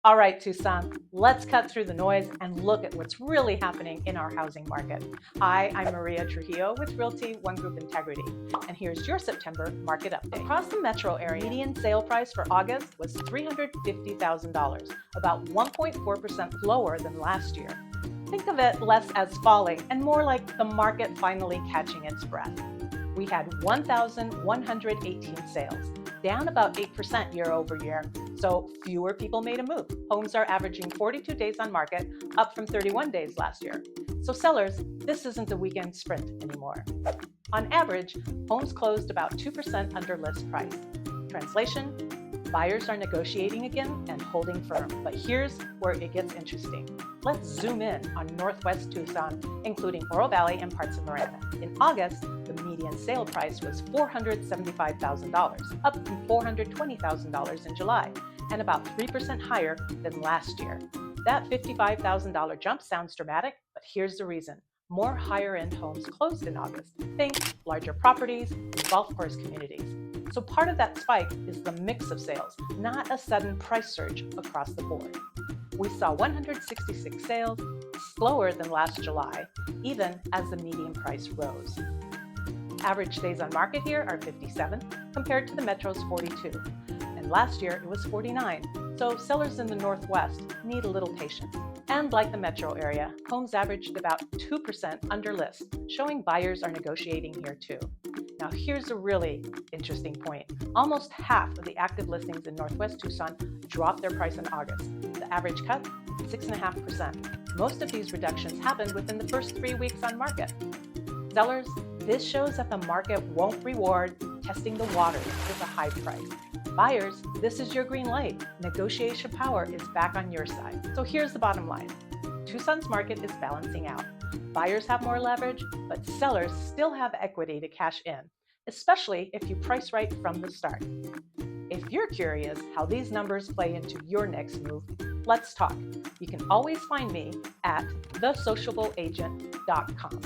All right, Tucson, let's cut through the noise and look at what's really happening in our housing market. Hi, I'm Maria Trujillo with Realty One Group Integrity, and here's your September market update. Across the metro area, median sale price for August was $350,000, about 1.4% lower than last year. Think of it less as falling and more like the market finally catching its breath. We had 1,118 sales, down about 8% year over year, so fewer people made a move. Homes are averaging 42 days on market, up from 31 days last year. So sellers, this isn't a weekend sprint anymore. On average, homes closed about 2% under list price. Translation: buyers are negotiating again and holding firm. But here's where it gets interesting. Let's zoom in on Northwest Tucson, including Oro Valley and parts of Marana. In August, the median sale price was $475,000, up from $420,000 in July, and about 3% higher than last year. That $55,000 jump sounds dramatic, but here's the reason. More higher-end homes closed in August. Think larger properties and golf course communities. So part of that spike is the mix of sales, not a sudden price surge across the board. We saw 166 sales, slower than last July, even as the median price rose. Average days on market here are 57, compared to the metro's 42. And last year it was 49, so sellers in the Northwest need a little patience. And like the metro area, homes averaged about 2% under list, showing buyers are negotiating here too. Now here's a really interesting point. Almost half of the active listings in Northwest Tucson dropped their price in August. The average cut, 6.5%. Most of these reductions happened within the first 3 weeks on market. Sellers, this shows that the market won't reward testing the waters with a high price. Buyers, this is your green light. Negotiation power is back on your side. So here's the bottom line. Tucson's market is balancing out. Buyers have more leverage, but sellers still have equity to cash in, especially if you price right from the start. If you're curious how these numbers play into your next move, let's talk. You can always find me at thesociableagent.com.